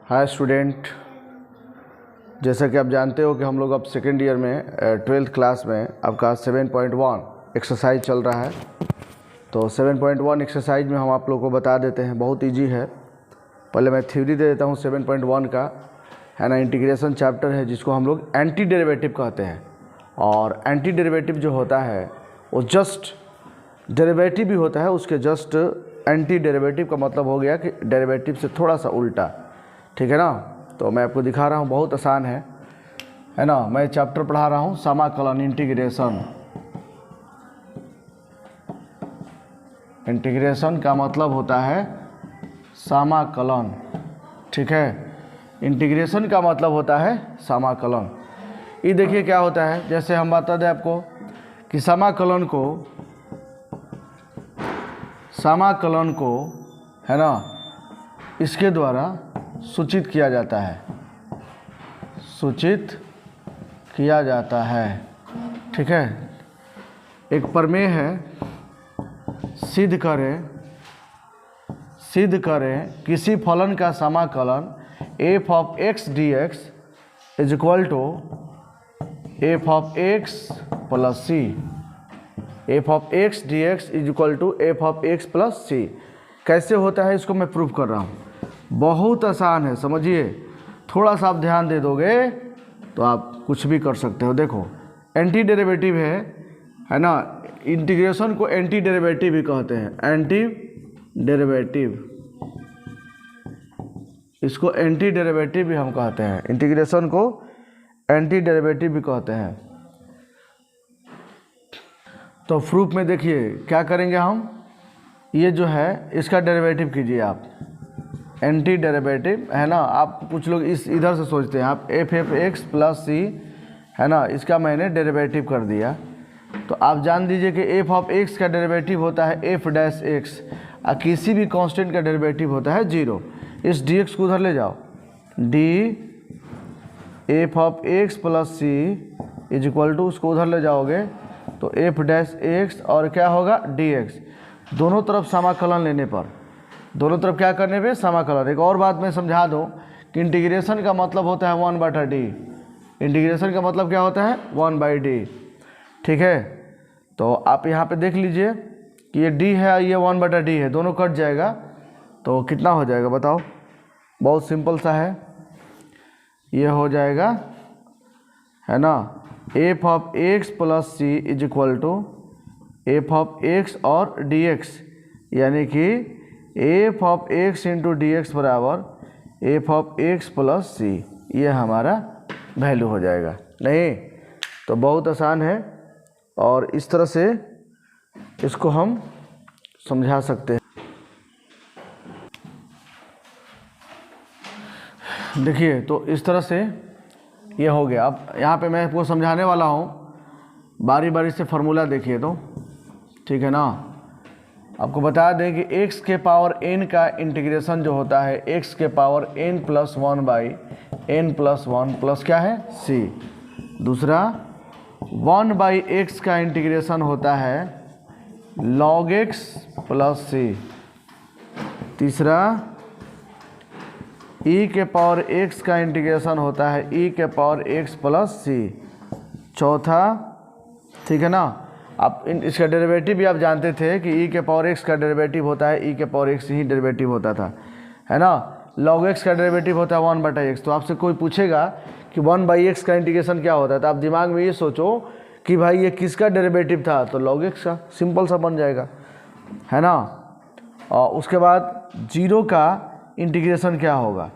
Hi student, जैसा कि आप जानते हो कि हम लोग अब सेकेंड ईयर में 12th क्लास में आपका 7.1 एक्सरसाइज चल रहा है। तो 7.1 एक्सरसाइज में हम आप लोग को बता देते हैं, बहुत इजी है। पहले मैं थ्योरी दे देता हूँ 7.1 का, है ना। इंटीग्रेशन चैप्टर है जिसको हम लोग एंटी डेरिवेटिव कहते हैं। और एंटी डेरिवेटिव जो होता है वो जस्ट डेरिवेटिव भी होता है, उसके जस्ट एंटी डेरिवेटिव का मतलब हो गया कि डेरिवेटिव से थोड़ा सा उल्टा, ठीक है ना। तो मैं आपको दिखा रहा हूँ, बहुत आसान है ना। मैं चैप्टर पढ़ा रहा हूँ समाकलन, इंटीग्रेशन। इंटीग्रेशन का मतलब होता है समाकलन, ठीक है। इंटीग्रेशन का मतलब होता है समाकलन। ये देखिए क्या होता है, जैसे हम बता दें आपको कि समाकलन को है ना इसके द्वारा सूचित किया जाता है, ठीक है। एक प्रमेय है, सिद्ध करें किसी फलन का समाकलन f of x dx is equal to f of x plus c। f of x dx is equal to f of x plus c। कैसे होता है इसको मैं प्रूव कर रहा हूँ, बहुत आसान है, समझिए। थोड़ा सा आप ध्यान दे दोगे तो आप कुछ भी कर सकते हो। देखो एंटी डेरिवेटिव है ना। इंटीग्रेशन को एंटी डेरिवेटिव भी कहते हैं, एंटी डेरिवेटिव, इसको एंटी डेरिवेटिव भी हम कहते हैं। इंटीग्रेशन को एंटी डेरिवेटिव भी कहते हैं। तो प्रूफ में देखिए क्या करेंगे हम, ये जो है इसका डेरिवेटिव कीजिए आप, एंटी डेरिवेटिव है ना। आप कुछ लोग इस इधर से सोचते हैं, आप एफ एक्स प्लस सी है ना, इसका मैंने डेरिवेटिव कर दिया। तो आप जान दीजिए कि एफ ऑफ एक्स का डेरिवेटिव होता है एफ डैश एक्स, और किसी भी कांस्टेंट का डेरिवेटिव होता है 0। इस डी एक्स को उधर ले जाओ, d f of x plus c is equal to, उसको उधर ले जाओगे तो एफ डैश एक्स और क्या होगा डी एक्स। दोनों तरफ समाकलन लेने पर, दोनों तरफ क्या करने पे समाकलन। एक और बात मैं समझा दूं कि इंटीग्रेशन का मतलब होता है 1/d। इंटीग्रेशन का मतलब क्या होता है 1/d, ठीक है। तो आप यहाँ पे देख लीजिए कि ये d है, ये 1/d है, दोनों कट जाएगा तो कितना हो जाएगा बताओ। बहुत सिंपल सा है, ये हो जाएगा है ना f of x plus c is equal to f of x और डी एक्स, यानी कि f of x into d x बराबर f of x plus c. ये हमारा वैल्यू हो जाएगा। नहीं तो बहुत आसान है, और इस तरह से इसको हम समझा सकते हैं। देखिए तो इस तरह से ये हो गया। अब यहाँ पे मैं आपको समझाने वाला हूँ, बारी बारी से फार्मूला देखिए तो, ठीक है ना। आपको बता दें कि x के पावर n का इंटीग्रेशन जो होता है x के power n plus 1/n plus 1 plus क्या है c। दूसरा 1/x का इंटीग्रेशन होता है log x प्लस c। तीसरा e के पावर x का इंटीग्रेशन होता है e के पावर x प्लस c। चौथा, ठीक है ना, आप इसका डेरिवेटिव भी आप जानते थे कि e के पावर x का डेरिवेटिव होता है e के पावर x ही डेरिवेटिव होता था, है ना। log x का डेरिवेटिव होता है 1/x। तो आपसे कोई पूछेगा कि 1/x का इंटीग्रेशन क्या होता है, तो आप दिमाग में ये सोचो कि भाई ये किसका डेरिवेटिव था, तो log x का, सिंपल सा बन जाएगा, है ना। और उसके बाद 0 का इंटीग्रेशन क्या होगा,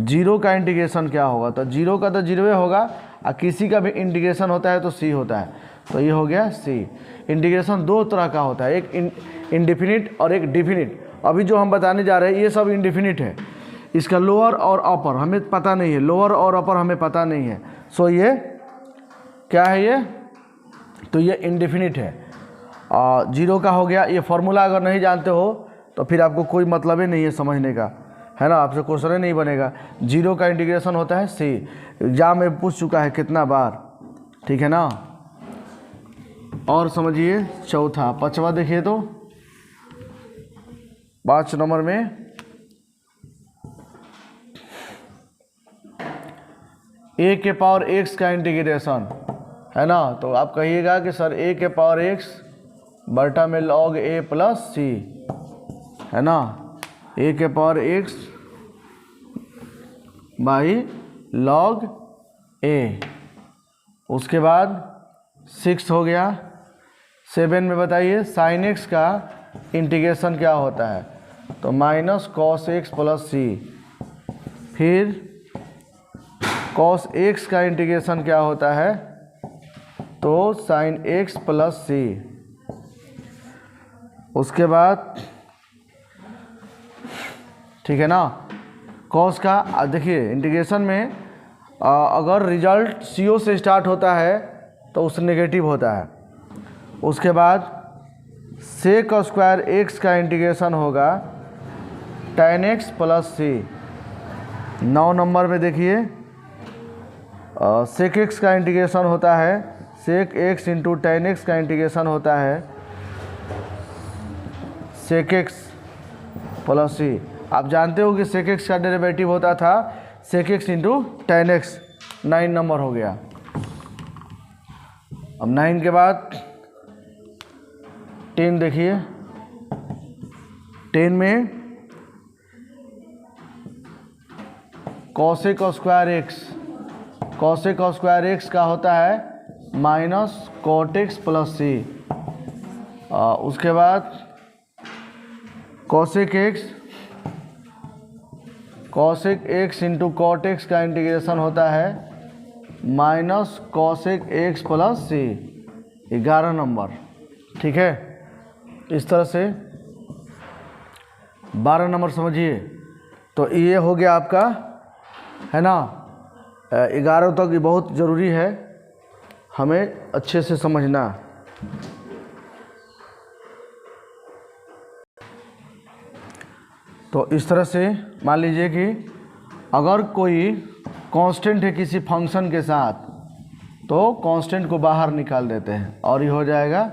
0 का इंटीग्रेशन क्या होगा, तो 0 का तो 0 होगा, और किसी का भी इंटीग्रेशन होता है तो c होता है, तो ये हो गया c। इंटीग्रेशन दो तरह का होता है, एक इंडिफिनिट और एक डिफिनिट। अभी जो हम बताने जा रहे हैं ये सब इंडिफिनिट है, इसका लोअर और अपर हमें पता नहीं है, लोअर और अपर हमें पता नहीं है। सो ये क्या है, ये तो ये इंडिफिनिट है। 0 का हो गया। ये फॉर्मूला अगर नहीं जानते हो तो फिर आपको कोई मतलब ही नहीं है समझने का, है ना, आपसे क्वेश्चन ही नहीं बनेगा। 0 का इंटीग्रेशन होता है c। एग्जाम में पूछ चुका है कितना बार, ठीक है ना। और समझिए चौथा, पांचवा देखिए तो 5 नंबर में ए के पावर एक्स का इंटीग्रेशन, है ना। तो आप कहिएगा कि सर ए के पावर एक्स बटा में लॉग ए प्लस सी, है ना, ए के पावर एक्स बाई लॉग ए। उसके बाद 6 हो गया। 7 में बताइए साइन एक्स का इंटीग्रेशन क्या होता है, तो माइनस कॉस एक्स प्लस सी। फिर कॉस एक्स का इंटीग्रेशन क्या होता है, तो साइन एक्स प्लस सी। उसके बाद ठीक है ना, कॉस का देखिए इंटीग्रेशन में अगर रिजल्ट CO से स्टार्ट होता है तो उससे नेगेटिव होता है। उसके बाद सेक स्क्वायर एक्स का इंटीग्रेशन होगा tan x प्लस सी। 9 नंबर में देखिए सेक एक्स का इंटीग्रेशन होता है, sec x into tan x का इंटीग्रेशन होता है सेक एक्स प्लस सी। आप जानते हो कि सेक एक्स का डेरिवेटिव होता था sec x into tan x। 9 नंबर हो गया। अब 9 के बाद 10 देखिए, 10 में cosec square x, cosec square x का होता है minus cot x plus c. उसके बाद cosec x into cot x का इंटीग्रेशन होता है minus cosec x plus c. 11 नंबर, ठीक है। इस तरह से 12 नंबर समझिए। तो ये हो गया आपका, है ना। 11 तक ये बहुत ज़रूरी है, हमें अच्छे से समझना। तो इस तरह से मान लीजिए कि अगर कोई कांस्टेंट है किसी फंक्शन के साथ, तो कांस्टेंट को बाहर निकाल देते हैं और ये हो जाएगा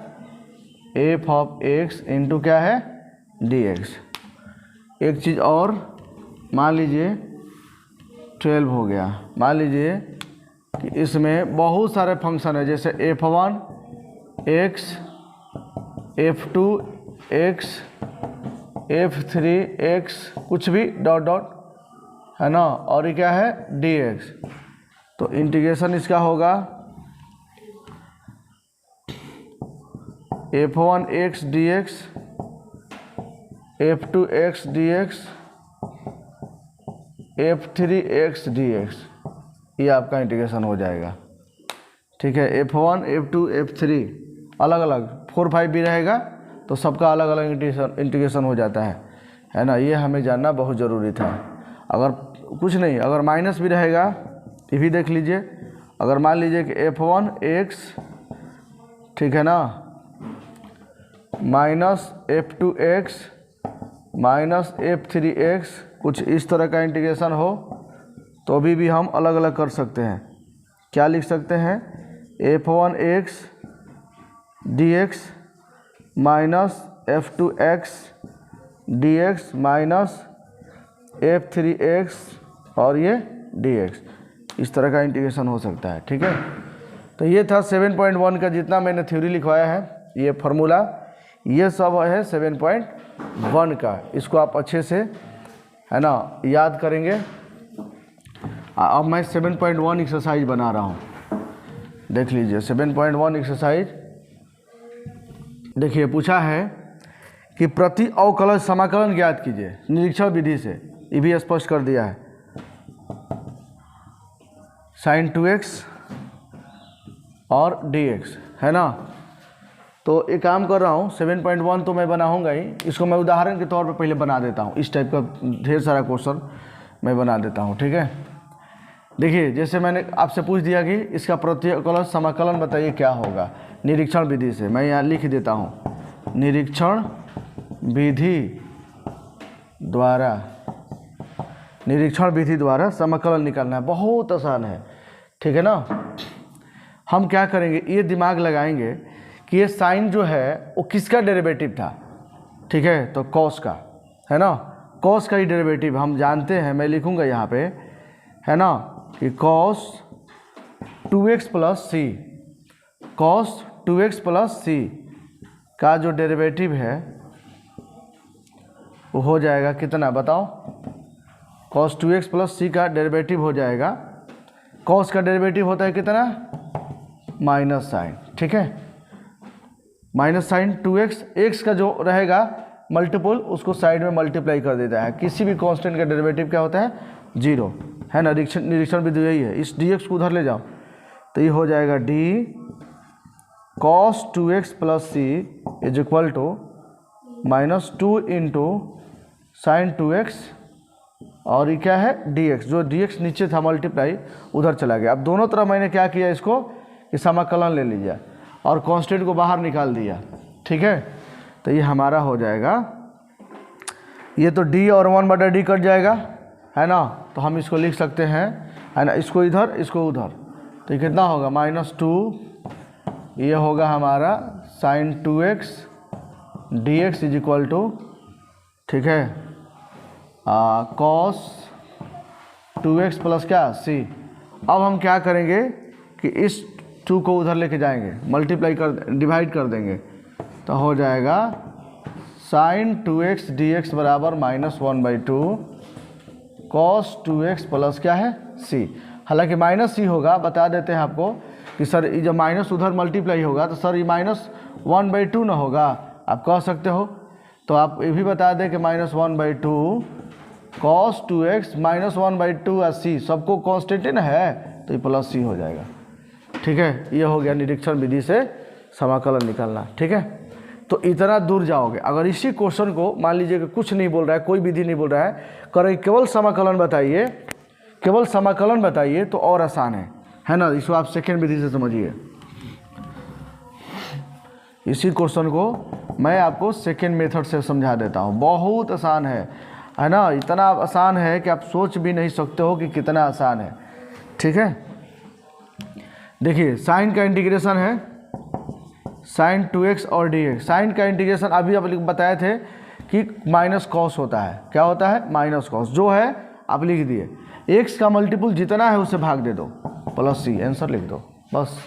एफ ऑफ एक्स इंटू क्या है dx। एक चीज़ और मान लीजिए 12 हो गया। मान लीजिए कि इसमें बहुत सारे फंक्शन है, जैसे f1 x, f2 x, f3 x, कुछ भी डॉट डॉट, है ना, और ये क्या है dx। तो इंटीग्रेशन इसका होगा f1 x dx, f2 x dx, f3 x dx। ये आपका इंटीग्रेशन हो जाएगा, ठीक है। f1 f2 f3 अलग अलग, 4 5 भी रहेगा तो सबका अलग अलग इंटीग्रेशन हो जाता है ना। ये हमें जानना बहुत ज़रूरी था। अगर कुछ नहीं, अगर माइनस भी रहेगा ये भी देख लीजिए। अगर मान लीजिए कि f1 x, ठीक है ना, minus f2 x minus f3 x, कुछ इस तरह का इंटीग्रेशन हो तो भी हम अलग अलग कर सकते हैं। क्या लिख सकते हैं, f1 x dx minus f2 x dx minus f3 x और ये dx। इस तरह का इंटीग्रेशन हो सकता है, ठीक है। तो ये था 7.1 का जितना मैंने थ्योरी लिखवाया है, ये फार्मूला, ये सब है 7.1 का। इसको आप अच्छे से, है ना, याद करेंगे। अब मैं 7.1 एक्सरसाइज बना रहा हूँ, देख लीजिए। 7.1 एक्सरसाइज देखिए, पूछा है कि प्रति अवकलज समाकलन ज्ञात कीजिए निरीक्षण विधि से। ये भी स्पष्ट कर दिया है, sin 2x और dx, है ना। तो एक काम कर रहा हूँ, 7.1 तो मैं बनाऊँगा ही, इसको मैं उदाहरण के तौर पर पहले बना देता हूँ। इस टाइप का ढेर सारा क्वेश्चन मैं बना देता हूँ, ठीक है। देखिए, जैसे मैंने आपसे पूछ दिया कि इसका प्रति अवकलज समाकलन बताइए क्या होगा निरीक्षण विधि से। मैं यहाँ लिख देता हूँ, निरीक्षण विधि द्वारा समाकलन निकालना है। बहुत आसान है, ठीक है ना। हम क्या करेंगे, ये दिमाग लगाएंगे कि ये साइन जो है वो किसका डेरिवेटिव था, ठीक है। तो कॉस का, है ना, कॉस का ही डेरिवेटिव हम जानते हैं। मैं लिखूंगा यहाँ पे, है ना, कि कॉस 2x प्लस सी, कॉस 2x प्लस सी का जो डेरिवेटिव है वो हो जाएगा कितना बताओ। कॉस 2x प्लस सी का डेरिवेटिव हो जाएगा, कॉस का डेरिवेटिव होता है कितना, माइनस साइन, ठीक है, माइनस साइन 2x, x का जो रहेगा मल्टीपल उसको साइड में मल्टीप्लाई कर देता है। किसी भी कांस्टेंट का डेरिवेटिव क्या होता है, जीरो, है ना। निरीक्षण विधि यही है। इस dx को उधर ले जाओ तो ये हो जाएगा d cos 2x plus c is equal to -2 into sine 2x, और ये क्या है dx, जो dx नीचे था मल्टीप्लाई उधर चला गया। अब दोनों तरफ मैंने क्या किया, इसको कि समाकलन ले लीजिए और कांस्टेंट को बाहर निकाल दिया, ठीक है। तो ये हमारा हो जाएगा, ये तो d और 1/d कट जाएगा, है ना। तो हम इसको लिख सकते हैं, है ना, इसको इधर इसको उधर, तो ये कितना होगा -2, ये होगा हमारा sine 2x dx is equal to, ठीक है, कॉस 2x प्लस क्या सी। अब हम क्या करेंगे कि इस 2 को उधर लेके जाएंगे, मल्टीप्लाई कर डिवाइड कर देंगे, तो हो जाएगा साइन 2x dx बराबर -1/2 कॉस 2x प्लस क्या है सी। हालांकि माइनस सी होगा, बता देते हैं आपको कि सर ये जब माइनस उधर मल्टीप्लाई होगा तो सर ये -1/2 ना होगा, आप कह सकते हो। तो आप ये भी बता दें कि -1/2 cos 2x -1/2 और सी सबको कांस्टेंट ना है, तो ये प्लस सी हो जाएगा, ठीक है। ये हो गया निरीक्षण विधि से समाकलन निकालना, ठीक है। तो इतना दूर जाओगे, अगर इसी क्वेश्चन को मान लीजिए कि कुछ नहीं बोल रहा है, कोई विधि नहीं बोल रहा है, करें केवल समाकलन बताइए, केवल समाकलन बताइए तो और आसान है ना। इसको आप सेकेंड विधि से समझिए। इसी क्वेश्चन को मैं आपको सेकेंड मेथड से समझा देता हूँ, बहुत आसान है ना। इतना आसान है कि आप सोच भी नहीं सकते हो कि कितना आसान है, ठीक है। देखिए साइन का इंटीग्रेशन है, साइन 2x और dx। साइन का इंटीग्रेशन अभी आप बताए थे कि माइनस कॉस होता है, क्या होता है माइनस कॉस, जो है आप लिख दिए। x का मल्टीपल जितना है उसे भाग दे दो, प्लस सी, आंसर लिख दो बस।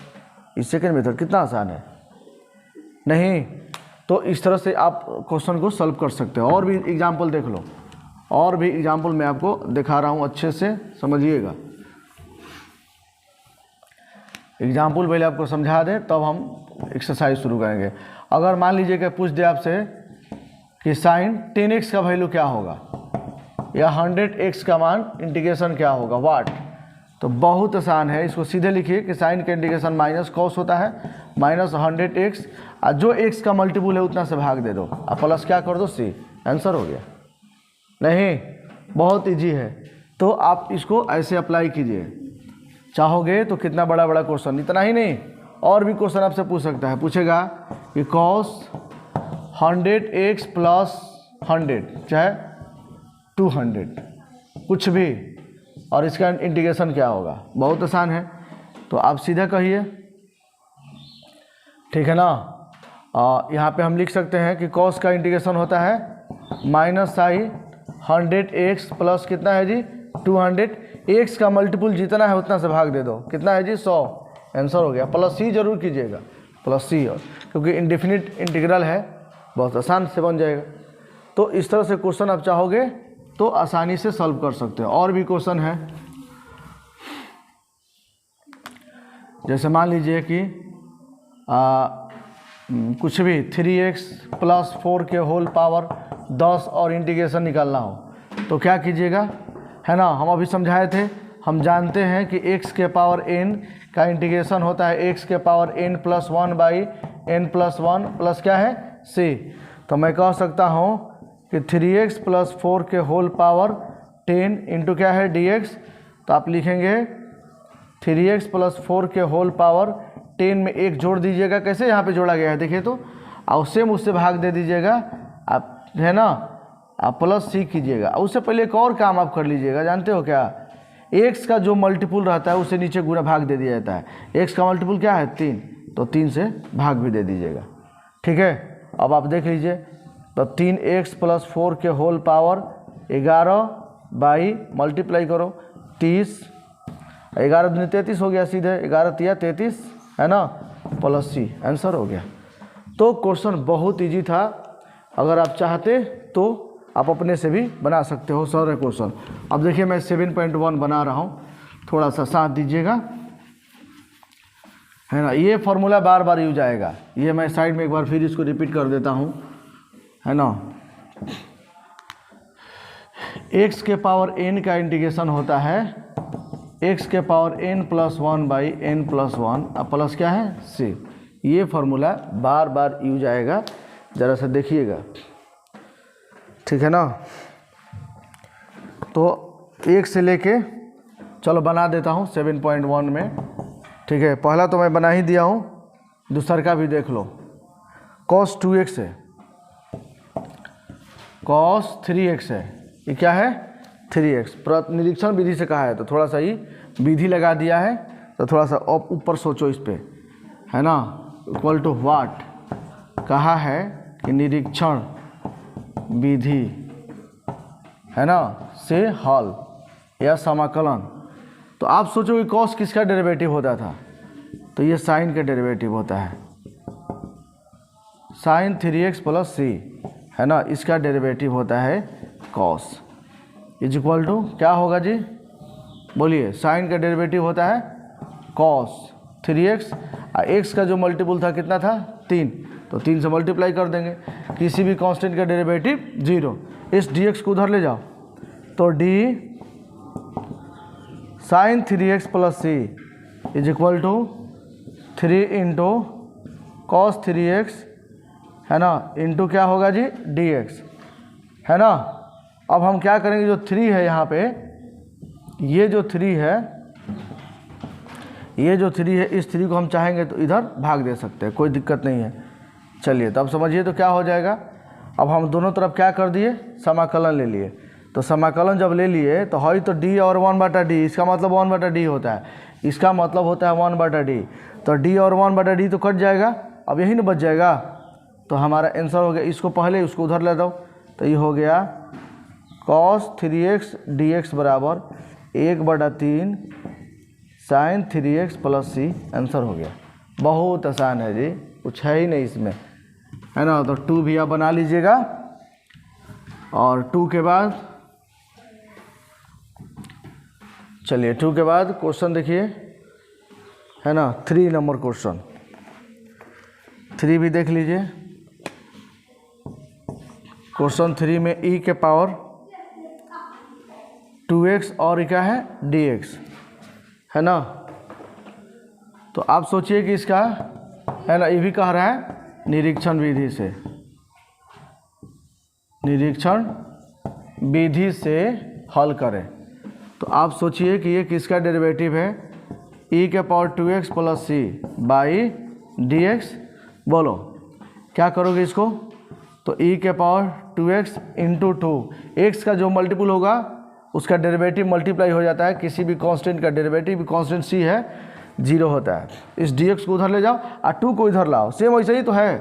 इस सेकेंड मेथड कितना आसान है नहीं। तो इस तरह से आप क्वेश्चन को सॉल्व कर सकते हो। और भी एग्जाम्पल देख लो, और भी एग्जाम्पल मैं आपको दिखा रहा हूँ, अच्छे से समझिएगा। एग्जाम्पल पहले आपको समझा दें तब हम एक्सरसाइज शुरू करेंगे। अगर मान लीजिए कि पूछ दे आपसे कि साइन 10x का वैल्यू क्या होगा या 100x का मान इंटीग्रेशन क्या होगा, वाट। तो बहुत आसान है, इसको सीधे लिखिए कि साइन का इंटीग्रेशन माइनस कॉस होता है, -100x, और जो x का मल्टीपल है उतना से भाग दे दो, और प्लस क्या कर दो सी, आंसर हो गया। नहीं, बहुत इजी है। तो आप इसको ऐसे अप्लाई कीजिए, चाहोगे तो कितना बड़ा बड़ा क्वेश्चन, इतना ही नहीं और भी क्वेश्चन आपसे पूछ सकता है। पूछेगा कि cos 100x प्लस 100 चाहे 200 कुछ भी, और इसका इंटीग्रेशन क्या होगा, बहुत आसान है। तो आप सीधा कहिए, ठीक है ना। यहाँ पे हम लिख सकते हैं कि cos का इंटीग्रेशन होता है -100x प्लस कितना है जी 200, x का मल्टीपल जितना है उतना से भाग दे दो, कितना है जी 100, आंसर हो गया। प्लस सी जरूर कीजिएगा, प्लस सी, क्योंकि इंडेफिनिट इंटीग्रल है, बहुत आसान से बन जाएगा। तो इस तरह से क्वेश्चन आप चाहोगे तो आसानी से सॉल्व कर सकते हो। और भी क्वेश्चन है, जैसे मान लीजिए कि कुछ भी 3x प्लस 4 के होल पावर 10 और इंटीग्रेशन निकालना हो तो क्या कीजिएगा, है ना। हम अभी समझाए थे, हम जानते हैं कि x के पावर n का इंटीग्रेशन होता है x के power n plus 1/n+1 plus क्या है c। तो मैं कह सकता हूँ कि 3x प्लस 4 के होल पावर 10 इंटू क्या है dx। तो आप लिखेंगे 3x प्लस 4 के होल पावर 10 में एक जोड़ दीजिएगा, कैसे यहाँ पे जोड़ा गया है देखिए तो, और सेम उससे भाग दे दीजिएगा आप, है ना। आप प्लस सी कीजिएगा। उससे पहले एक और काम आप कर लीजिएगा, जानते हो क्या, x का जो मल्टीपल रहता है उसे नीचे गुना भाग दे दिया जाता है। x का मल्टीपल क्या है 3, तो 3 से भाग भी दे दीजिएगा, ठीक है। अब आप देख लीजिए, तो 3x प्लस 4 के होल पावर 11 बाई मल्टीप्लाई करो 30, 11 दूनी 33 हो गया सीधे, 11 तिया 33 है ना, प्लस सी, आंसर हो गया। तो क्वेश्चन बहुत इजी था, अगर आप चाहते तो आप अपने से भी बना सकते हो, सर है क्वेश्चन। अब देखिए मैं 7.1 बना रहा हूँ, थोड़ा सा साथ दीजिएगा, है ना। ये फॉर्मूला बार बार यूज आएगा, ये मैं साइड में एक बार फिर इसको रिपीट कर देता हूँ, है ना। x के पावर n का इंटीग्रेशन होता है x के पावर n+1/n+1, अब प्लस क्या है c। ये फॉर्मूला बार बार यूज आएगा, ज़रा सा देखिएगा, ठीक है ना। तो 1 से लेके चलो बना देता हूँ 7.1 में, ठीक है। पहला तो मैं बना ही दिया हूँ, दूसरा का भी देख लो। cos 2x है, cos 3x है, ये क्या है 3x। निरीक्षण विधि से कहा है तो थोड़ा सा ही विधि लगा दिया है, तो थोड़ा सा ऊपर सोचो इस पे, है ना। इक्वल टू व्हाट कहा है कि निरीक्षण विधि, है ना, से हल या समाकलन। तो आप सोचो कि cos किसका डेरिवेटिव होता था, तो ये साइन का डेरिवेटिव होता है, साइन 3x प्लस c, है ना, इसका डेरिवेटिव होता है cos इज इक्वल टू क्या होगा जी, बोलिए। साइन का डेरिवेटिव होता है cos 3x, और x का जो मल्टीपल था कितना था 3, तो 3 से मल्टीप्लाई कर देंगे। किसी भी कांस्टेंट का डेरिवेटिव 0, इस dx को उधर ले जाओ, तो d sine 3x plus c is equal to 3 into cos 3x, है ना, इंटू क्या होगा जी dx, है ना। अब हम क्या करेंगे, जो 3 है यहाँ पे, ये जो 3 है, ये जो 3 है, इस 3 को हम चाहेंगे तो इधर भाग दे सकते हैं, कोई दिक्कत नहीं है। चलिए तो अब समझिए तो क्या हो जाएगा। अब हम दोनों तरफ क्या कर दिए, समाकलन ले लिए। तो समाकलन जब ले लिए तो है तो d और 1/d, इसका मतलब 1/d होता है, इसका मतलब होता है 1/d। तो d और 1/d तो कट जाएगा, अब यही ना बच जाएगा, तो हमारा आंसर हो गया। इसको पहले उसको उधर ले दो, तो ये हो गया cos 3x dx बराबर 1/3 sign 3x plus c, answer हो गया। बहुत आसान है जी, कुछ है ही नहीं इसमें, है ना। तो 2 भी आप बना लीजिएगा, और 2 के बाद चलिए 2 के बाद क्वेश्चन देखिए, है ना, 3 नंबर क्वेश्चन, 3 भी देख लीजिए। क्वेश्चन 3 में e के पावर 2x और क्या है dx, है ना। तो आप सोचिए कि इसका, है ना, ये भी कह रहा है निरीक्षण विधि से, निरीक्षण विधि से हल करें। तो आप सोचिए कि ये किसका डेरिवेटिव है, e के power 2x plus c by dx। बोलो क्या करोगे इसको, तो e के पावर 2x इंटू 2, x का जो मल्टीपल होगा उसका डेरिवेटिव मल्टीप्लाई हो जाता है, किसी भी कांस्टेंट का डेरिवेटिव, कांस्टेंट c है 0 होता है। इस dx को उधर ले जाओ और 2 को इधर लाओ, सेम वैसे ही तो है,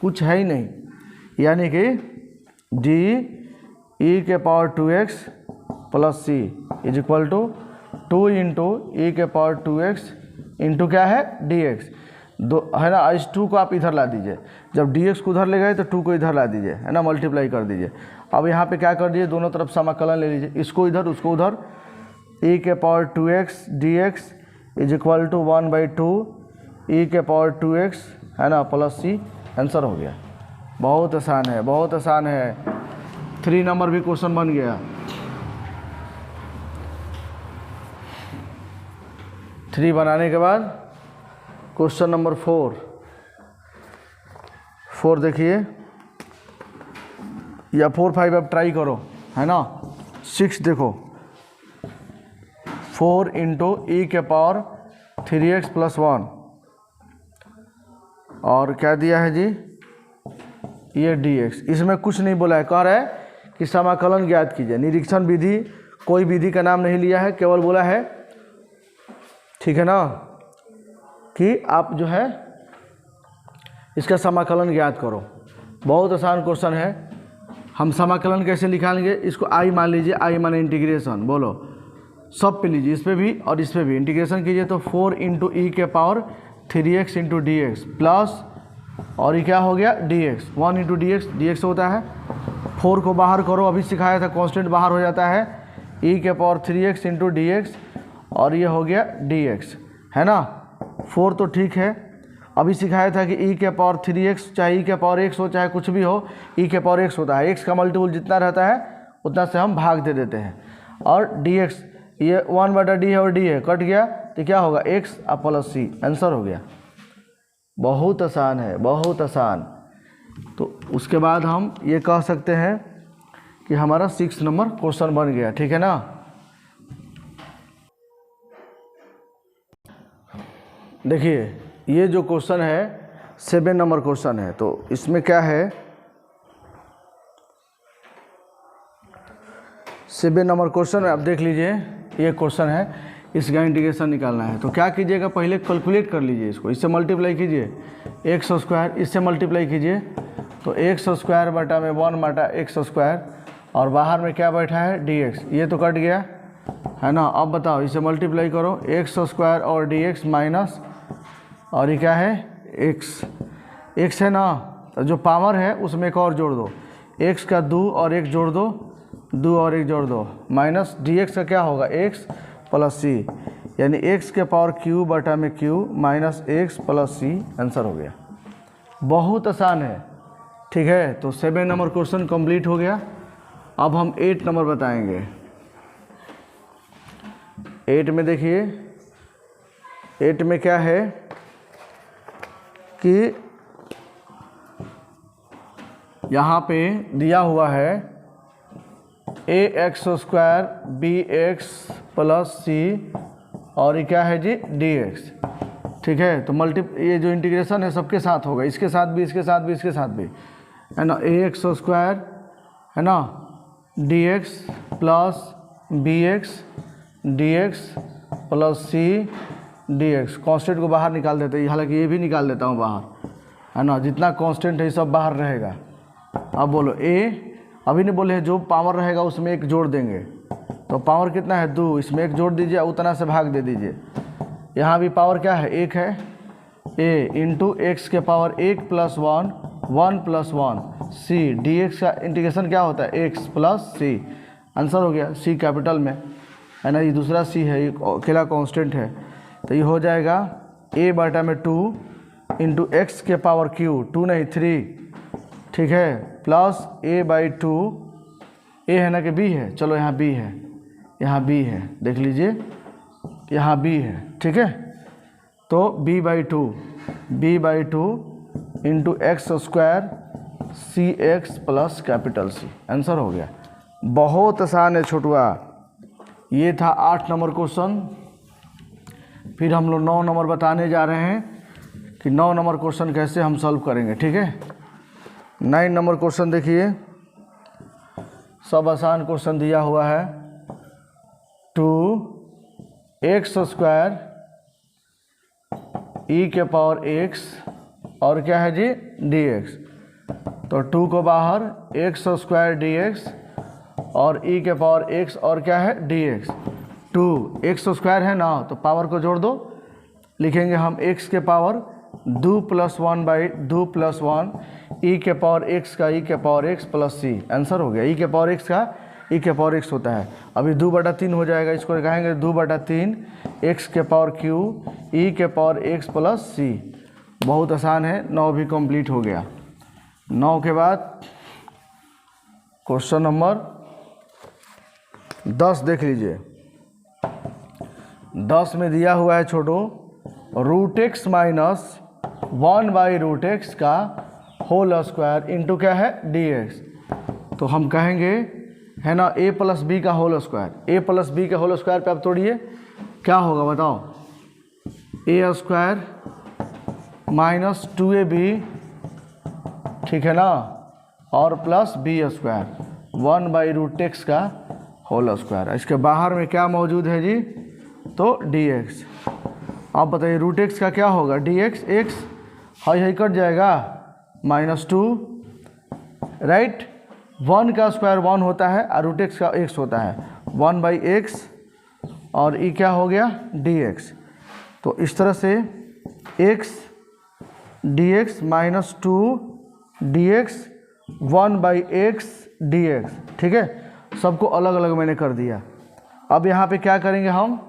कुछ है ही नहीं। यानी कि d e के power 2x plus c is equal to 2 into e के पावर 2x इंटू क्या है dx, दो, है ना। इस 2 को आप इधर ला दीजिए, जब dx को उधर ले गए तो 2 को इधर ला दीजिए, है ना, मल्टीप्लाई कर दीजिए। अब यहाँ पे क्या कर दीजिए, दोनों तरफ समाकलन ले लीजिए, इसको इधर उसको उधर, e के power 2x dx is equal to 1/2 e के पावर 2x, है ना, प्लस c, आंसर हो गया। बहुत आसान है, बहुत आसान है। 3 नंबर भी क्वेश्चन बन गया। 3 बनाने के बाद क्वेश्चन नंबर 4 देखिए, या 4, 5 आप ट्राई करो, है ना। 6 देखो, 4 इंटू ई के पावर 3x प्लस 1, और क्या दिया है जी, ये dx। इसमें कुछ नहीं बोला है, कह रहा है कि समाकलन ज्ञात कीजिए। निरीक्षण विधि, कोई विधि का नाम नहीं लिया है, केवल बोला है, ठीक है ना, कि आप जो है इसका समाकलन ज्ञात करो। बहुत आसान क्वेश्चन है। हम समाकलन कैसे निकालेंगे, इसको आई मान लीजिए, आई माने इंटीग्रेशन। बोलो सब पे लीजिए, इस पे भी और इस पे भी इंटीग्रेशन कीजिए तो 4 इंटू ई के power 3x into d x plus, और ये क्या हो गया dx, 1 इंटू dx होता है। 4 को बाहर करो, अभी सिखाया था कांस्टेंट बाहर हो जाता है, e के power 3x into d x, और ये हो गया dx, है ना। 4 तो ठीक है, अभी सिखाया था कि e के पावर 3x चाहे e के पावर x हो चाहे कुछ भी हो, e के पावर x होता है, x का मल्टीपल जितना रहता है उतना से हम भाग दे देते हैं, और dx ये 1/d है और d है, कट गया तो क्या होगा x प्लस c, आंसर हो गया। बहुत आसान है, बहुत आसान। तो उसके बाद हम ये कह सकते हैं कि हमारा 6 नंबर क्वेश्चन बन गया, ठीक है ना। देखिए ये जो क्वेश्चन है 7 नंबर क्वेश्चन है, तो इसमें क्या है 7 नंबर क्वेश्चन आप देख लीजिए, ये क्वेश्चन है, इसका इंटीग्रेशन निकालना है। तो क्या कीजिएगा, पहले कैलकुलेट कर लीजिए इसको, इससे मल्टीप्लाई कीजिए एक्स स्क्वायर, इससे मल्टीप्लाई कीजिए तो एक्स स्क्वायर बटा में 1 बटा एक्स स्क्वायर, और बाहर में क्या बैठा है dx, ये तो कट गया है ना। अब बताओ इसे मल्टीप्लाई करो, एक्स स्क्वायर और dx माइनस, और ये क्या है x है ना, तो जो पावर है उसमें एक और जोड़ दो, x का 2 और 1 जोड़ दो, 2 और 1 जोड़ दो, माइनस dx का क्या होगा x प्लस सी, यानी x के पावर q बटा में q माइनस x प्लस सी, आंसर हो गया। बहुत आसान है, ठीक है। तो 7 नंबर क्वेश्चन कंप्लीट हो गया। अब हम 8 नंबर बताएंगे। 8 में देखिए, 8 में क्या है कि यहाँ पे दिया हुआ है ax स्क्वायर bx प्लस सी, और ये क्या है जी dx, ठीक है। तो ये जो इंटीग्रेशन है सबके साथ होगा, इसके साथ भी, इसके साथ भी, इसके साथ भी, है ना। ax स्क्वायर है ना, dx plus bx dx plus C dx, constant को बाहर निकाल देते हैं, हालांकि ये भी निकाल देता हूँ बाहर, है ना। जितना कांस्टेंट है सब बाहर रहेगा। अब बोलो a, अभी नहीं बोले जो पावर रहेगा उसमें एक जोड़ देंगे, तो पावर कितना है 2, इसमें एक जोड़ दीजिए, उतना से भाग दे दीजिए। यहाँ भी पावर क्या है 1 है, a इंटू एक्स के power 1 plus 1 1 plus 1 c, dx का इंटीग्रेशन क्या होता है x प्लस c, आंसर हो गया। c कैपिटल में है ना, ये दूसरा c है, ये अकेला कांस्टेंट है, तो ये हो जाएगा a बटा में 2 इंटू एक्स के पावर q, 2 नहीं 3, ठीक है, प्लस a/2, a है ना कि b है, चलो यहाँ b है, यहाँ b है, देख लीजिए यहाँ b है, ठीक है। तो b/2 into x square C x plus capital C, answer हो गया। बहुत आसान है छोटुआ। ये था 8 नंबर क्वेश्चन। फिर हम लोग 9 नंबर बताने जा रहे हैं कि 9 नंबर क्वेश्चन कैसे हम सॉल्व करेंगे, ठीक है। 9 नंबर क्वेश्चन देखिए, सब आसान क्वेश्चन दिया हुआ है। 2x स्क्वायर e के पावर x, और क्या है जी dx, तो 2 को बाहर x स्क्वायर dx और e के पावर x, और क्या है dx, 2x स्क्वायर है ना, तो पावर को जोड़ दो, लिखेंगे हम x के power 2 plus 1 by 2 plus 1 e के पावर x का e के power x plus c, answer हो गया। e के पावर x का e के पावर x होता है, अभी 2/3 हो जाएगा, इसको कहेंगे 2/3 x के पावर q e के पावर x प्लस c। बहुत आसान है। 9 भी कंप्लीट हो गया। 9 के बाद क्वेश्चन नंबर 10 देख लीजिए। 10 में दिया हुआ है छोटो, √x माइनस 1/√x का होल स्क्वायर इंटू क्या है dx। तो हम कहेंगे है ना a प्लस बी का whole square, a plus b के होल स्क्वायर पे आप तोड़िए, क्या होगा बताओ, a स्क्वायर माइनस 2ab, ठीक है ना, और प्लस बी स्क्वायर 1/√x का होल स्क्वायर। इसके बाहर में क्या मौजूद है जी, तो dx। आप बताइए √x का क्या होगा, dx, x हाई कट जाएगा, -2, राइट। 1 का स्क्वायर 1 होता है और √x का x होता है, 1/x और ई क्या हो गया dx। तो इस तरह से x dx minus 2 dx 1/x dx, ठीक है। सबको अलग अलग मैंने कर दिया। अब यहाँ पे क्या करेंगे हम,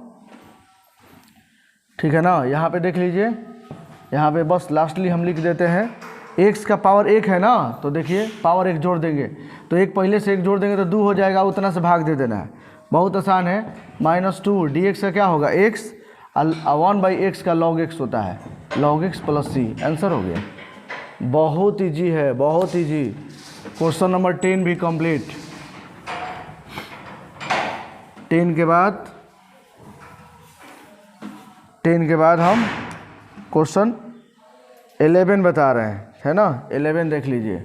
ठीक है ना, यहाँ पे देख लीजिए, यहाँ पे बस लास्टली हम लिख देते हैं x का पावर 1 है ना, तो देखिए पावर 1 जोड़ देंगे, तो एक पहले से 1 जोड़ देंगे तो 2 हो जाएगा, उतना से भाग दे देना है, बहुत आसान है। -2 dx का क्या होगा x, 1/x का log x होता है, log x + c, आंसर हो गया। बहुत ईजी है, बहुत ईजी। क्वेश्चन नंबर 10 भी कंप्लीट। 10 के बाद हम क्वेश्चन 11 बता रहे हैं, है ना। 11 देख लीजिए,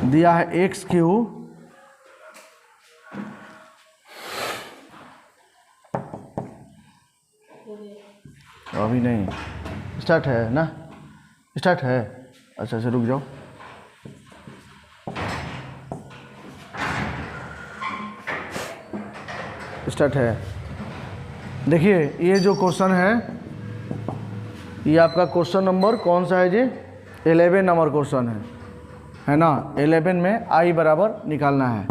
दिया है x³ अभी नहीं स्टार्ट है ना, स्टार्ट है, अच्छा से रुक जाओ। स्टार्ट है। देखिए ये जो क्वेश्चन है, ये आपका क्वेश्चन नंबर कौन सा है जी, 11 नंबर क्वेश्चन है ना। 11 में i बराबर निकालना है,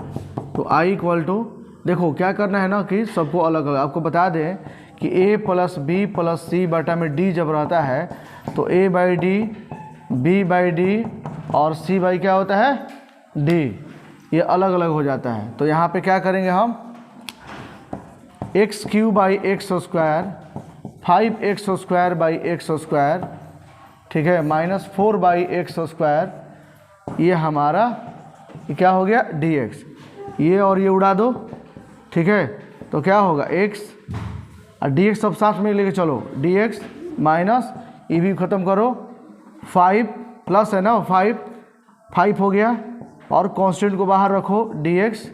तो i इक्वल टू, देखो क्या करना है ना कि सबको अलग अलग आपको बता दें कि a + b + c बटा में d जब रहता है तो a/d b/d और c/ क्या होता है d, ये अलग अलग हो जाता है। तो यहाँ पे क्या करेंगे हम, x³ x², 5x² ठीक है, -4/x², ये हमारा ये क्या हो गया dx, ये और ये उड़ा दो, ठीक है। तो क्या होगा x और dx सब साथ में लेके चलो, dx माइनस ये भी ख़त्म करो, 5 प्लस है ना 5 हो गया, और कांस्टेंट को बाहर रखो, dx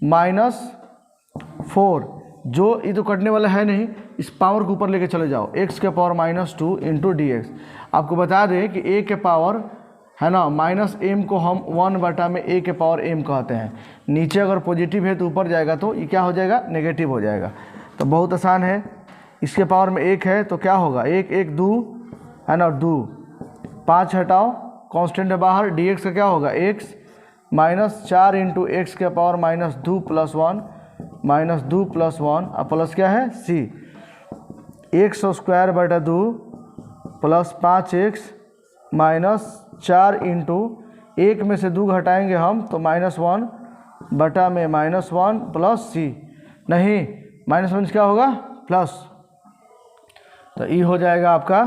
-4, जो ये तो कटने वाला है नहीं, इस पावर को ऊपर लेके चले जाओ, x के पावर -2 इंटू dx। आपको बता दें कि a के पावर है ना -m को हम 1 में a के पावर m कहते हैं। नीचे अगर पॉजिटिव है तो ऊपर जाएगा तो ये क्या हो जाएगा, नेगेटिव हो जाएगा। तो बहुत आसान है, इसके पावर में 1 है तो क्या होगा, 1 1 2 है ना, 2 5 हटाओ, कांस्टेंट है बाहर, dx का क्या होगा x -4 इंटू x के पावर -2 + 1 -2 + 1 और प्लस क्या है c, x²/2 plus 5x -4 into 1 में से 2 घटाएंगे हम तो -1 बटा में -1 प्लस c, नहीं -1 क्या होगा प्लस, तो ये हो जाएगा आपका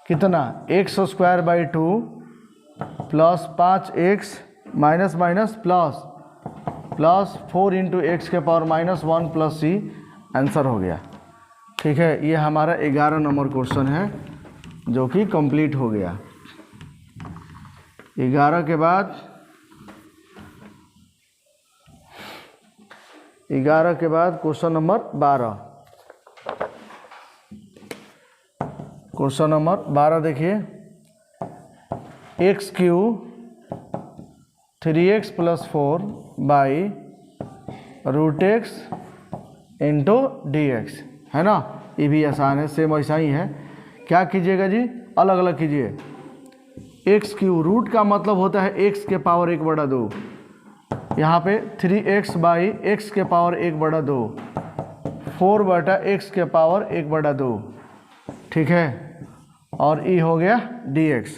कितना, x²/2 plus 5x minus plus 4 into x के पावर -1 प्लस c, आंसर हो गया। ठीक है, ये हमारा 11 नंबर क्वेश्चन है जो कि कंप्लीट हो गया। 11 के बाद क्वेश्चन नंबर 12। क्वेश्चन नंबर 12 देखिए, x³ 3x + 4 √x into dx, है ना। ये भी आसान है, सेम वैसा ही है। क्या कीजिएगा जी, अलग अलग कीजिए। x³ रूट का मतलब होता है x के पावर 1/2, यहाँ पे 3x/x के पावर 1/2, 4/x के पावर 1/2, ठीक है, और e हो गया dx।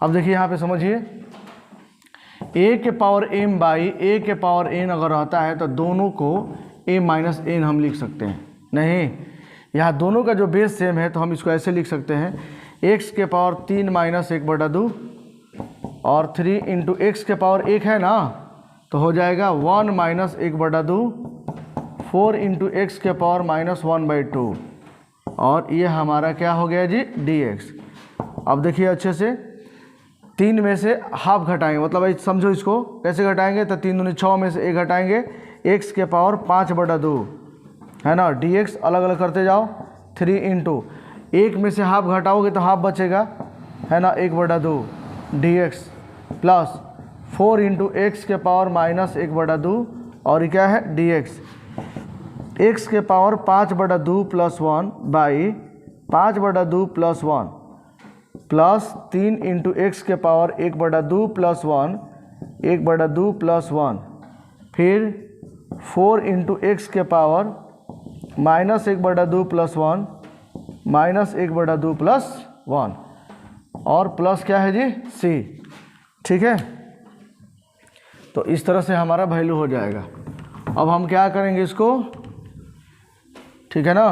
अब देखिए यहाँ पे समझिए, a के पावर m बाई a के पावर n अगर रहता है तो दोनों को a माइनस n हम लिख सकते हैं। नहीं, यहाँ दोनों का जो बेस सेम है तो हम इसको ऐसे लिख सकते हैं, x के पावर 3 - 1/2 और 3 इंटू x के पावर 1 है ना, तो हो जाएगा 1 - 1/2, 4 इंटू x के पावर -1/2, और ये हमारा क्या हो गया जी dx। अब देखिए अच्छे से, 3 में से हाफ घटाएंगे, मतलब समझो इसको कैसे घटाएंगे, तो 3 दूनी 6 में से 1 घटाएंगे, x के पावर 5/2, है ना, dx अलग अलग करते जाओ, 3 इंटू 1 में से हाफ घटाओगे तो हाफ बचेगा, है ना, 1/2 dx प्लस 4 इंटू x के पावर -1/2 और ये क्या है dx, x के power 5/2 + 1 by 5/2 + 1 plus 3 into x के पावर 1/2 + 1 1/2 + 1 फिर 4 इंटू एक्स के पावर -1/2 + 1 -1/2 + 1 और प्लस क्या है जी c। ठीक है, तो इस तरह से हमारा वैल्यू हो जाएगा। अब हम क्या करेंगे इसको, ठीक है ना,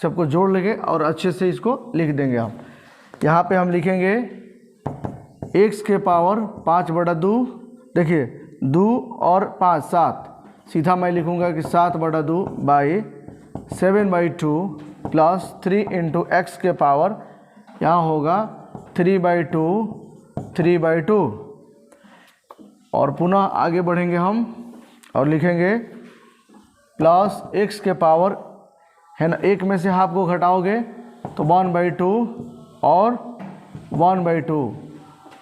सबको जोड़ लेंगे और अच्छे से इसको लिख देंगे। हम यहाँ पे हम लिखेंगे x के पावर 5/2, देखिए 2 और 5 7, सीधा मैं लिखूँगा कि 7/2 बाई 7/2 प्लस 3 इंटू एक्स के पावर यहाँ होगा 3/2 3/2 और पुनः आगे बढ़ेंगे हम और लिखेंगे प्लस x के पावर है ना, एक में से हाफ को घटाओगे तो 1/2 और 1/2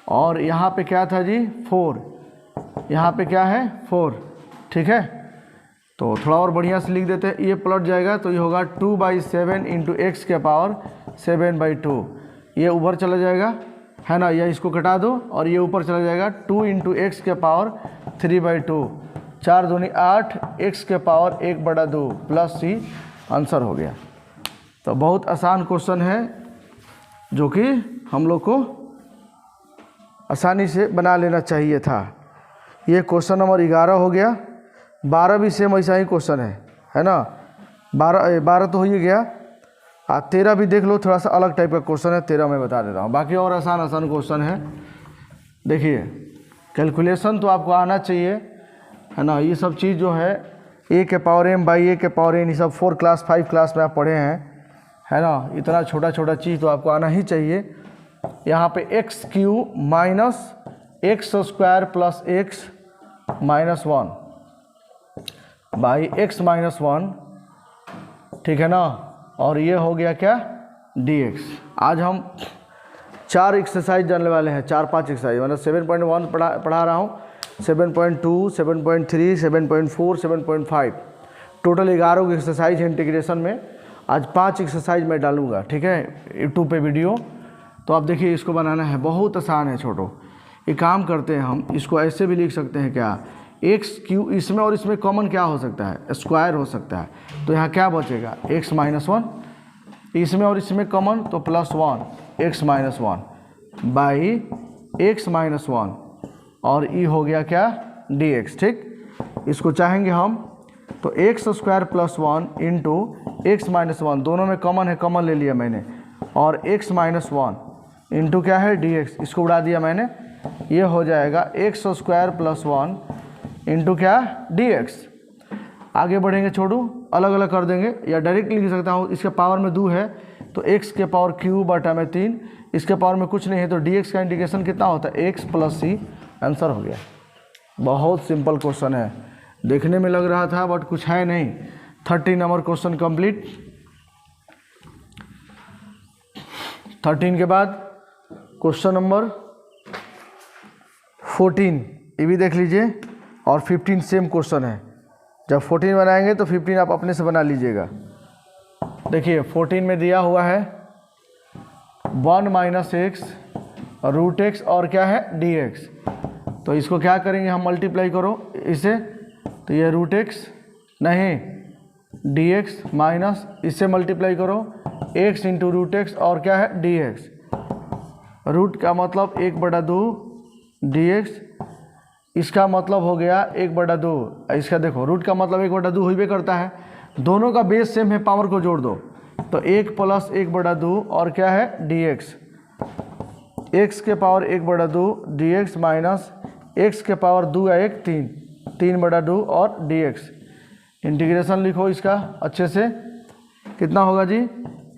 और यहाँ पे क्या था जी 4, यहाँ पे क्या है 4। ठीक है, तो थोड़ा और बढ़िया से लिख देते हैं, ये पलट जाएगा तो ये होगा 2/7 इंटू एक्स के पावर 7/2, ये ऊपर चला जाएगा है ना, या इसको घटा दो और ये ऊपर चला जाएगा 2 इंटू एक्स के पावर 3/2, 4 दूनी 8 एक्स के पावर 1/2 प्लस c आंसर हो गया। तो बहुत आसान क्वेश्चन है जो कि हम लोग को आसानी से बना लेना चाहिए था। ये क्वेश्चन नंबर 11 हो गया। 12 भी सेम ऐसा ही क्वेश्चन है ना, 12 तो हो ही गया। 13 भी देख लो, थोड़ा सा अलग टाइप का क्वेश्चन है, 13 मैं बता देता हूँ, बाकी और आसान क्वेश्चन है। देखिए कैलकुलेशन तो आपको आना चाहिए है ना, ये सब चीज़ जो है a के पावर m बाई a के पावर n, ये सब 4 क्लास 5 क्लास में आप पढ़े हैं है ना, इतना छोटा छोटा चीज़ तो आपको आना ही चाहिए। यहाँ पे x³ minus x² plus x minus 1 by x minus 1, ठीक है ना, और ये हो गया क्या dx। आज हम 4 एक्सरसाइज जानने वाले हैं, 4-5 एक्सरसाइज, मतलब 7.1 पढ़ा रहा हूँ, 7.2 7.3 7.4 7.5 टोटल 11 एक्सरसाइज है इंटीग्रेशन में। आज 5 एक्सरसाइज मैं डालूंगा, ठीक है, यूट्यूब पे वीडियो। तो आप देखिए इसको बनाना है, बहुत आसान है छोटो। एक काम करते हैं, हम इसको ऐसे भी लिख सकते हैं क्या, x³ इसमें और इसमें कॉमन क्या हो सकता है, स्क्वायर हो सकता है, तो यहाँ क्या बचेगा x माइनस 1, इसमें और इसमें कॉमन तो +1 x minus 1 by x minus 1 और ई हो गया क्या dx। ठीक, इसको चाहेंगे हम तो x² plus 1 into x minus 1, दोनों में कॉमन है, कॉमन ले लिया मैंने, और x माइनस 1 इंटू क्या है dx, इसको उड़ा दिया मैंने, ये हो जाएगा x² प्लस 1 इंटू क्या dx। आगे बढ़ेंगे, छोड़ू अलग अलग कर देंगे या डायरेक्ट लिख सकता हूँ, इसके पावर में 2 है तो x के पावर क्यूब बटा में 3, इसके पावर में कुछ नहीं है तो dx का इंटीग्रेशन कितना होता है x प्लस c, आंसर हो गया। बहुत सिंपल क्वेश्चन है, देखने में लग रहा था बट कुछ है नहीं। 13 नंबर क्वेश्चन कंप्लीट। 13 के बाद क्वेश्चन नंबर 14, ये भी देख लीजिए, और 15 सेम क्वेश्चन है। जब 14 बनाएंगे तो 15 आप अपने से बना लीजिएगा। देखिए 14 में दिया हुआ है 1 माइनस एक्स रूट एक्स और क्या है dx, तो इसको क्या करेंगे हम, मल्टीप्लाई करो इसे, तो ये रूट एक्स नहीं dx माइनस इससे मल्टीप्लाई करो x इंटू रूट एक्स और क्या है dx, रूट का मतलब 1/2 dx, इसका मतलब हो गया 1/2, इसका देखो रूट का मतलब 1/2 हुई करता है, दोनों का बेस सेम है, पावर को जोड़ दो तो 1 प्लस 1/2 और क्या है dx, x के पावर 1/2 dx माइनस x के पावर 2 या 1 3/2 और dx। इंटीग्रेशन लिखो इसका अच्छे से, कितना होगा जी,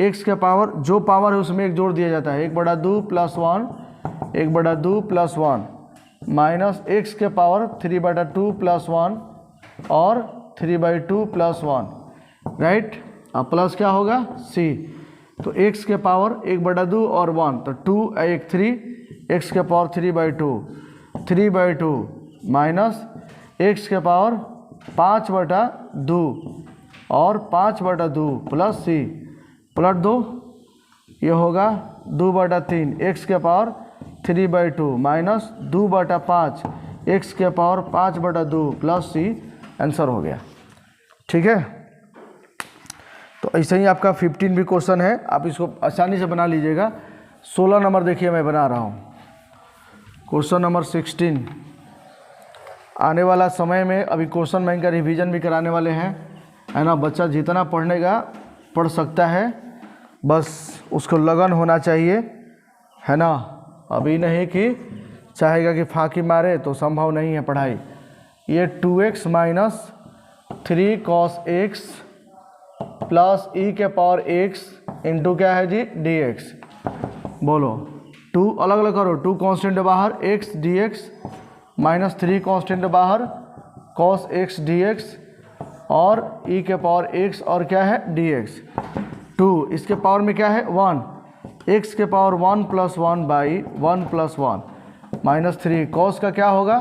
x के पावर जो पावर है उसमें 1 जोड़ दिया जाता है, 1/2 प्लस 1 1/2 प्लस 1 माइनस x के पावर 3/2 प्लस 1 और 3/2 प्लस 1, राइट। अब प्लस क्या होगा c, तो x के पावर 1/2 और 1 तो 2 1 3, x के पावर 3/2 माइनस x के पावर 5/2 और 5/2 प्लस सी पलट दो, ये होगा 2/3 x के पावर 3/2 माइनस 2/5 x के पावर 5/2 प्लस सी, आंसर हो गया। ठीक है, तो ऐसे ही आपका 15 भी क्वेश्चन है, आप इसको आसानी से बना लीजिएगा। 16 नंबर देखिए मैं बना रहा हूँ, क्वेश्चन नंबर 16। आने वाला समय में अभी क्वेश्चन बैंक का रिवीजन भी कराने वाले हैं, है ना। बच्चा जितना पढ़ने का पढ़ सकता है, बस उसको लगन होना चाहिए, है ना। अभी नहीं कि चाहेगा कि फाँकी मारे, तो संभव नहीं है पढ़ाई। ये 2x minus 3 cos x plus e के पावर x इंटू क्या है जी dx। बोलो 2 अलग अलग करो, 2 कांस्टेंट बाहर x dx माइनस 3 कांस्टेंट बाहर cos x dx और e के पावर x और क्या है dx। 2 इसके पावर में क्या है 1, x के पावर 1 + 1 बाई 1 + 1 माइनस 3 cos का क्या होगा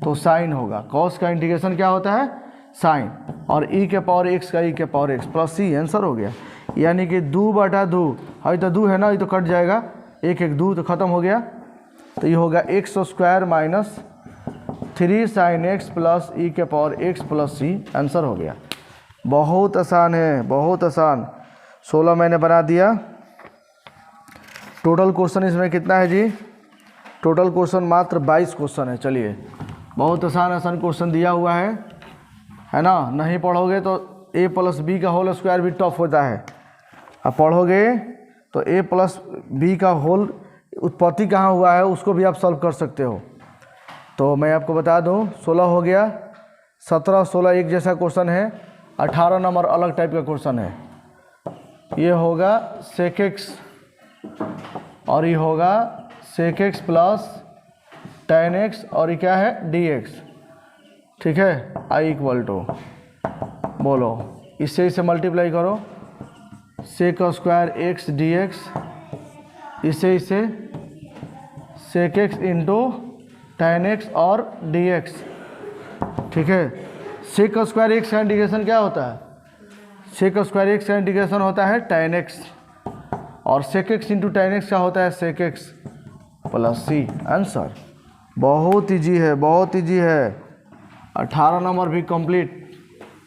तो साइन होगा। cos का इंटीग्रेशन क्या होता है साइन, और e के पावर x का e के पावर x प्लस सी, आंसर हो गया। यानी कि 2/2 है तो 2 है ना, ये तो कट जाएगा, 1 1 2 तो ख़त्म हो गया। तो ये होगा x² minus 3 sin x plus e के पावर x प्लस सी, आंसर हो गया। बहुत आसान है, बहुत आसान। 16 मैंने बना दिया। टोटल क्वेश्चन इसमें कितना है जी? टोटल क्वेश्चन मात्र 22 क्वेश्चन है। चलिए, बहुत आसान आसान क्वेश्चन दिया हुआ है ना। नहीं पढ़ोगे तो a + b का होल स्क्वायर भी टफ होता है, अब पढ़ोगे तो a + b का होल उत्पत्ति कहाँ हुआ है उसको भी आप सॉल्व कर सकते हो। तो मैं आपको बता दूं 16 हो गया, 17 16 एक जैसा क्वेश्चन है, 18 नंबर अलग टाइप का क्वेश्चन है। ये होगा sec x और ये होगा sec x plus tan x और ये क्या है dx। ठीक है, i = बोलो इससे इसे मल्टीप्लाई करो, sec² x dx, इसे sec x into tan x और dx। ठीक है, sec² x का इंटीग्रेशन क्या होता है? sec² x का इंटीग्रेशन होता है tan x, और sec x into tan x का होता है sec x plus c, answer. बहुत ईजी है, बहुत ईजी है। 18 नंबर भी कंप्लीट।